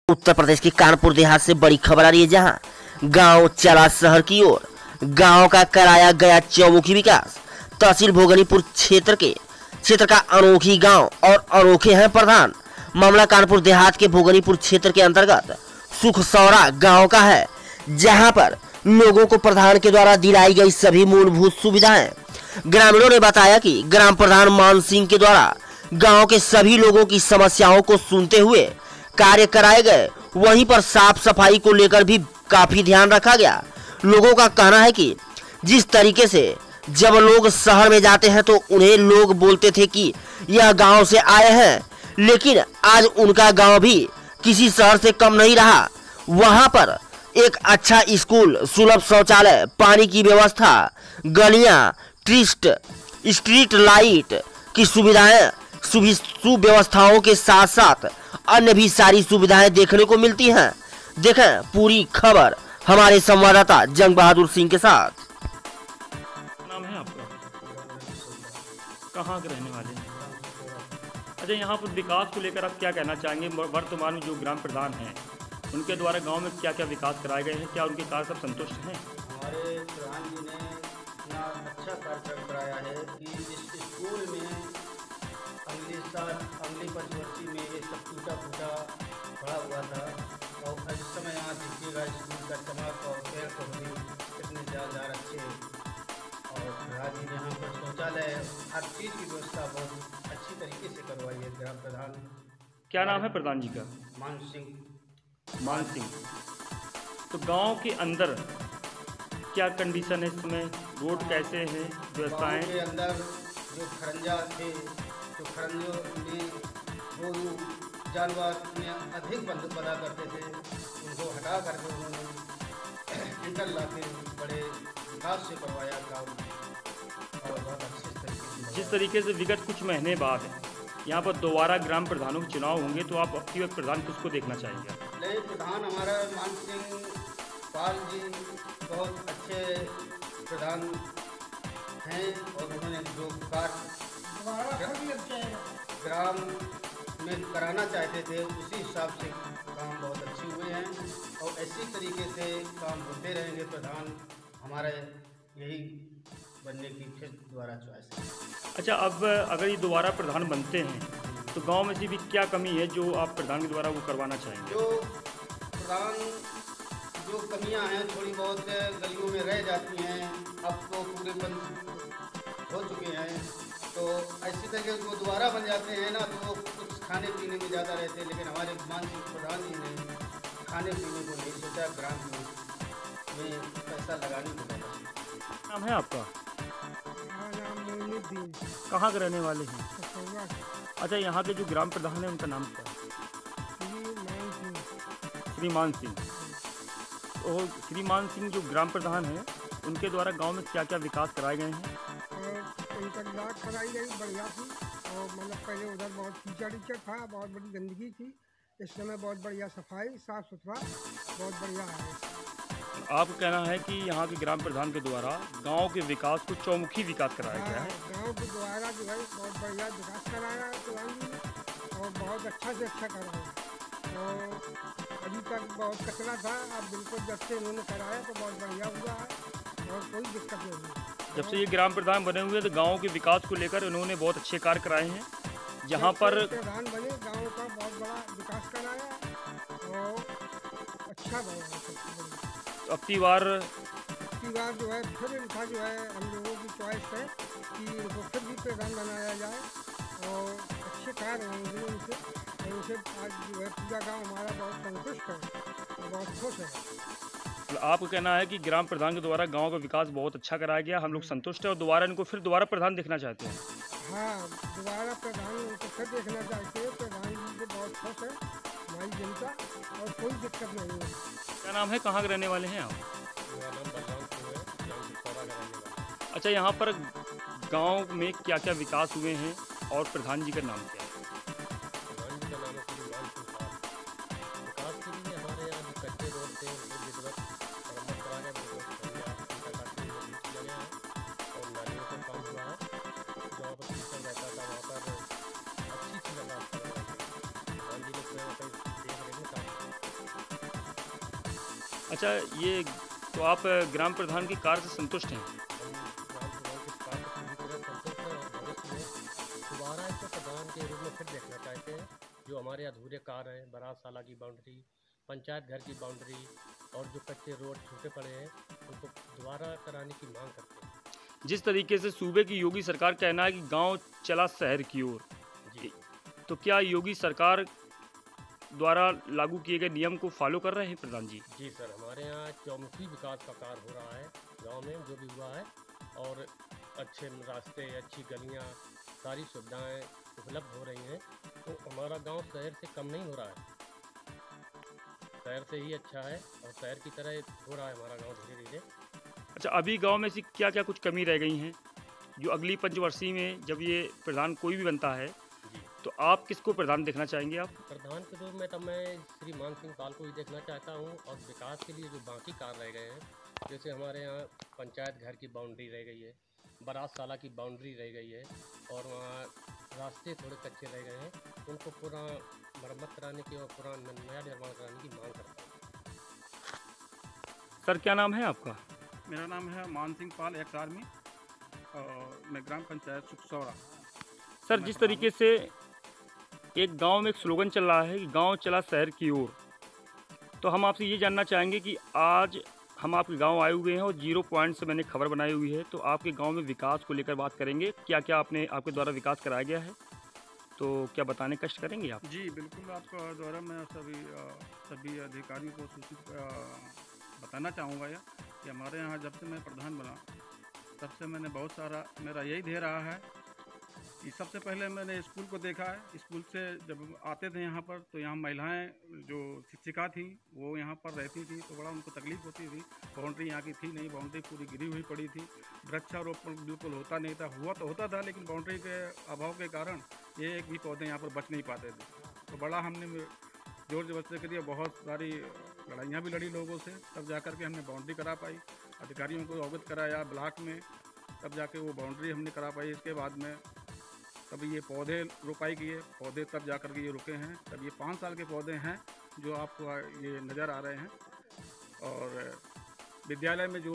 उत्तर प्रदेश के कानपुर देहात से बड़ी खबर आ रही है, जहां गांव चला शहर की ओर। गांव का कराया गया चौमुखी विकास। तहसील भोगनीपुर क्षेत्र का अनोखी गांव और अनोखे हैं प्रधान। मामला कानपुर देहात के भोगनीपुर क्षेत्र के अंतर्गत सुखसौरा गांव का है, जहां पर लोगों को प्रधान के द्वारा दिलाई गई सभी मूलभूत सुविधाएं। ग्रामीणों ने बताया कि ग्राम प्रधान मान सिंह के द्वारा गांव के सभी लोगों की समस्याओं को सुनते हुए कार्य कराए गए। वहीं पर साफ सफाई को लेकर भी काफी ध्यान रखा गया। लोगों का कहना है कि जिस तरीके से जब लोग शहर में जाते हैं तो उन्हें लोग बोलते थे कि यह गांव से आए हैं, लेकिन आज उनका गांव भी किसी शहर से कम नहीं रहा। वहां पर एक अच्छा स्कूल, सुलभ शौचालय, पानी की व्यवस्था, गलियां, स्ट्रीट लाइट की सुविधाएं, सुव्यवस्थाओं के साथ साथ अन्य भी सारी सुविधाएं देखने को मिलती हैं। देखें पूरी खबर हमारे संवाददाता जंग बहादुर सिंह के साथ। नाम है आपका? कहाँ के रहने वाले हैं? अच्छा, यहाँ पर विकास को लेकर आप क्या कहना चाहेंगे? वर्तमान में जो ग्राम प्रधान हैं उनके द्वारा गांव में क्या क्या विकास कराए गए हैं, क्या उनके कार्य सब संतुष्ट हैं? हमारे प्रधान जी ने इतना अच्छा कार्यक्रम कराया है कि इस स्कूल में अगली पंचवर्षी में ये सब टूटा फूटा पड़ा हुआ था, और इस समय यहाँ देखिएगा स्कूल का चमक और पेड़ पौधे कितने ज़्यादा अच्छे। और प्रधान जी ने यहाँ पर शौचालय, हर चीज़ की व्यवस्था बहुत अच्छी तरीके से करवाई है ग्राम प्रधान। क्या नाम है प्रधान जी का? मान सिंह। तो गांव के अंदर क्या कंडीशन है इस समय? रोड कैसे हैं, व्यवस्थाएं? गाँव के अंदर जो खरंजा थे, जो खरंजों में गोरू जानवर में अधिक बंद पड़ा करते थे, उनको हटा करके उन्होंने इंटरलॉक के बड़े विकास से करवाया काम, और बहुत अच्छे तरीके से। जिस तरीके से विगत कुछ महीने बाद यहाँ पर दोबारा ग्राम प्रधानों के चुनाव होंगे, तो आप अब की वक्त प्रधान किसको देखना चाहेंगे? नए प्रधान हमारा मान सिंह पाल जी बहुत अच्छे प्रधान हैं, और उन्होंने जो कार्य ग्राम में कराना चाहते थे उसी हिसाब से काम बहुत अच्छे हुए हैं, और इसी तरीके से काम होते रहेंगे। प्रधान हमारे यही बनने की फिर दोबारा चॉइस है। अच्छा, अब अगर ये दोबारा प्रधान बनते हैं तो गांव में से भी क्या कमी है जो आप प्रधान के द्वारा वो करवाना चाहेंगे? जो कमियां हैं थोड़ी बहुत गलियों में रह जाती हैं, अब तो पूरे बंद हो चुके हैं, तो ऐसी तरीके वो दोबारा बन जाते हैं ना, तो वो कुछ खाने पीने में ज़्यादा रहते हैं। लेकिन हमारे मान सिंह प्रधान जी ने खाने पीने को नहीं सोचा, ग्राम में पैसा लगाने को लगा। नाम है आपका? नाम कहाँ के रहने वाले हैं? अच्छा, यहाँ के जो ग्राम प्रधान है उनका नाम क्या है? श्रीमान सिंह। तो श्रीमान सिंह जो ग्राम प्रधान हैं उनके द्वारा गांव में क्या क्या विकास कराए गए हैं? इंटरलॉक कराई गई बढ़िया थी, और मतलब पहले उधर बहुत कीचड़ था, बहुत बड़ी गंदगी थी। इस समय बहुत बढ़िया सफाई, साफ सुथरा, बहुत बढ़िया है। आपका कहना है कि यहाँ के ग्राम प्रधान के द्वारा गांव के विकास को चौमुखी विकास कराया गया है? गांव के द्वारा जो है बहुत बढ़िया विकास कराया है प्रधान जी ने, और बहुत अच्छा से अच्छा कराया। और अभी तक बहुत कचरा था, अब बिल्कुल जब से इन्होंने कराया तो बहुत बढ़िया हुआ है, और कोई दिक्कत नहीं है। जब से ये ग्राम प्रधान बने हुए तो गांव के विकास को लेकर उन्होंने बहुत अच्छे कार्य कराए हैं। जहां पर प्रधान बने गांव का बहुत बड़ा विकास कराया, और अच्छा बनाया। अब की बार जो है फिर इनका जो है हम लोगों की चॉइस है कि इनको फिर भी प्रधान बनाया जाए, और अच्छे कार्य होंगे उनसे, और उनसे आज जो है पूरा गाँव हमारा बहुत संतुष्ट है और बहुत खुश है। आपका कहना है कि ग्राम प्रधान के द्वारा गांव का विकास बहुत अच्छा कराया गया, हम लोग संतुष्ट हैं और दोबारा इनको फिर दोबारा प्रधान देखना चाहते हैं? हाँ, दोबारा प्रधान उनको फिर देखना चाहते हैं। प्रधान जी से बहुत खुश है हमारी जनता, और कोई दिक्कत नहीं है। क्या नाम है, कहाँ के रहने वाले हैं आप? मेरा नाम बलराम सिंह है, गाँव सुखसौरा का रहने वाला। अच्छा, यहाँ पर गांव में क्या क्या विकास हुए हैं और प्रधान जी का नाम क्या है? प्रधान जी का नाम है श्रीमान सिंह पाल। विकास के लिए हमारे यहाँ जो कच्चे रोड थे उनको विधिवत मरम्मत करा गया, किया गया है, और नालियों का काम हुआ है। जहाँ पर कीचड़ रहता था वहाँ पर अच्छी सी व्यवस्था प्रधान जी ने स्वयं देख रेख में काम अच्छा, ये तो आप ग्राम प्रधान के कार्य से संतुष्ट हैं? हम ग्राम प्रधान के कार्य से पूरी तरह संतुष्ट हैं और भविष्य में दोबारा इनको प्रधान के रूप में फिर देखना चाहते हैं। जो हमारे अधूरे कार्य हैं, बारातशाला की बाउंड्री, पंचायत घर की बाउंड्री और जो कच्चे रोड छूटे पड़े हैं, उनको दोबारा कराने की मांग करते हैं। जिस तरीके से सूबे की योगी सरकार कहना है कि गांव चला शहर की ओर, जी तो क्या योगी सरकार द्वारा लागू किए गए नियम को फॉलो कर रहे हैं प्रधान जी? जी सर, हमारे यहाँ चौमुखी विकास का कार्य हो रहा है गांव में, जो भी हुआ है, और अच्छे रास्ते, अच्छी गलियां, सारी सुविधाएं उपलब्ध हो रही हैं। तो हमारा गांव शहर से कम नहीं हो रहा है, शहर से ही अच्छा है और शहर की तरह हो रहा है हमारा गांव धीरे धीरे। अच्छा, अभी गांव में से क्या क्या कुछ कमी रह गई हैं जो अगली पंचवर्षीय में जब ये प्रधान कोई भी बनता है जी, तो आप किसको प्रधान देखना चाहेंगे आप? प्रधान के रूप में तो मैं श्री मान सिंह पाल को ही देखना चाहता हूँ। और विकास के लिए जो बाकी कार्य रह गए हैं, जैसे हमारे यहाँ पंचायत घर की बाउंड्री रह गई है, बारातशाला की बाउंड्री रह गई है, और वहाँ रास्ते थोड़े कच्चे रह गए हैं, उनको पूरा मरम्मत कराने की और पूरा नया निर्माण कराने की मांग करता हूँ। सर, क्या नाम है आपका? मेरा नाम है मान सिंह पाल, एक्स आर्मी, और मैं ग्राम पंचायत सुखसौरा। सर, जिस तरीके से एक गांव में एक स्लोगन चल रहा है कि गांव चला शहर की ओर, तो हम आपसे ये जानना चाहेंगे कि आज हम आपके गांव आए हुए हैं और 0 पॉइंट से मैंने खबर बनाई हुई है, तो आपके गांव में विकास को लेकर बात करेंगे। क्या क्या आपके द्वारा विकास कराया गया है, तो क्या बताने कष्ट करेंगे आप? जी बिल्कुल, आपका द्वारा मैं सभी अधिकारियों को सूचित बताना चाहूँगा यह कि हमारे यहाँ जब से मैं प्रधान बना तब से मैंने बहुत सारा, मेरा यही ध्येय रहा है कि सबसे पहले मैंने स्कूल को देखा है। स्कूल से जब आते थे यहाँ पर, तो यहाँ महिलाएं जो शिक्षिका थी वो यहाँ पर रहती थी, तो बड़ा उनको तकलीफ होती थी। बाउंड्री यहाँ की थी नहीं, बाउंड्री पूरी गिरी हुई पड़ी थी, वृक्षारोपण बिल्कुल होता नहीं था, हुआ तो होता था लेकिन बाउंड्री के अभाव के कारण ये एक भी पौधे यहाँ पर बच नहीं पाते थे। तो बड़ा हमने जोर जबरदस्ती के लिए बहुत सारी लड़ाइयाँ भी लड़ी लोगों से, तब जाकर के हमने बाउंड्री करा पाई। अधिकारियों को अवगत कराया ब्लॉक में, तब जाके वो बाउंड्री हमने करा पाई। इसके बाद में तब ये पौधे रोपाई किए, पौधे तब जाकर के ये रुके हैं। तब ये 5 साल के पौधे हैं जो आपको ये नज़र आ रहे हैं। और विद्यालय में जो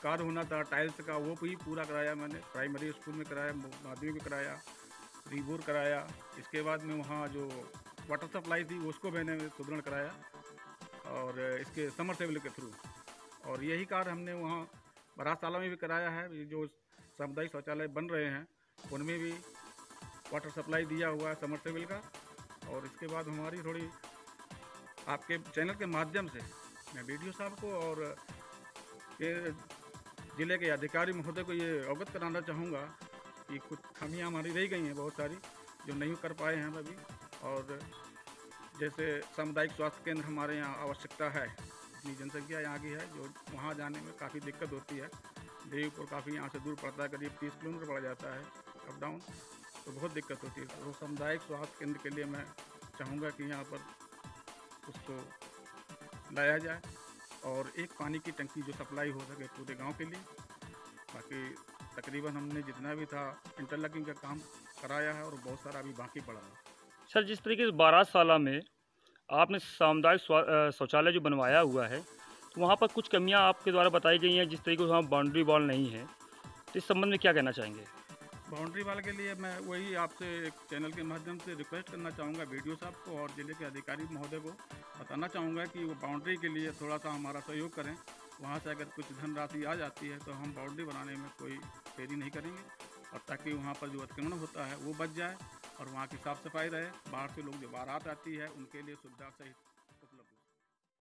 कार्य होना था टाइल्स का, वो भी पूरा कराया मैंने। प्राइमरी स्कूल में कराया, माध्यमिक में कराया, रिबोर कराया। इसके बाद में वहाँ जो वाटर सप्लाई थी उसको मैंने सुदृढ़ कराया, और इसके समरसेबल के थ्रू। और यही कार्य हमने वहाँ बारातशाला में भी कराया है। ये जो सामुदायिक शौचालय बन रहे हैं उनमें भी वाटर सप्लाई दिया हुआ है समरसेबल का। और इसके बाद हमारी थोड़ी आपके चैनल के माध्यम से मैं बीडीओ साहब को और ये ज़िले के अधिकारी महोदय को ये अवगत कराना चाहूँगा कि कुछ खामियाँ हमारी रह गई हैं बहुत सारी, जो नहीं कर पाए हैं हम अभी। और जैसे सामुदायिक स्वास्थ्य केंद्र हमारे यहाँ आवश्यकता है, इतनी जनसंख्या यहाँ की है, जो वहाँ जाने में काफ़ी दिक्कत होती है। देवीपुर काफ़ी यहाँ से दूर पड़ता है, करीब 30 किलोमीटर पड़ जाता है अप डाउन, तो बहुत दिक्कत होती है। तो सामुदायिक स्वास्थ्य केंद्र के लिए मैं चाहूँगा कि यहाँ पर उसको लाया जाए और एक पानी की टंकी जो सप्लाई हो सके पूरे गांव के लिए। बाकी तकरीबन हमने जितना भी था इंटरलॉकिंग का काम कराया है और बहुत सारा अभी बाकी पड़ा है। सर, जिस तरीके से बारातशाला में आपने सामुदायिक शौचालय जो बनवाया हुआ है, तो वहाँ पर कुछ कमियाँ आपके द्वारा बताई गई हैं, जिस तरीके से वहाँ बाउंड्री वॉल नहीं है, तो इस संबंध में क्या कहना चाहेंगे? बाउंड्री वाल के लिए मैं वही आपसे एक चैनल के माध्यम से रिक्वेस्ट करना चाहूँगा वीडियो साहब को और ज़िले के अधिकारी महोदय को बताना चाहूँगा कि वो बाउंड्री के लिए थोड़ा सा हमारा सहयोग करें। वहाँ से अगर कुछ धनराशि आ जाती है तो हम बाउंड्री बनाने में कोई देरी नहीं करेंगे, और ताकि वहाँ पर जो अतिक्रमण होता है वो बच जाए और वहाँ की साफ़ सफाई रहे। बाहर से लोग जो बारात आती है उनके लिए सुविधा सहित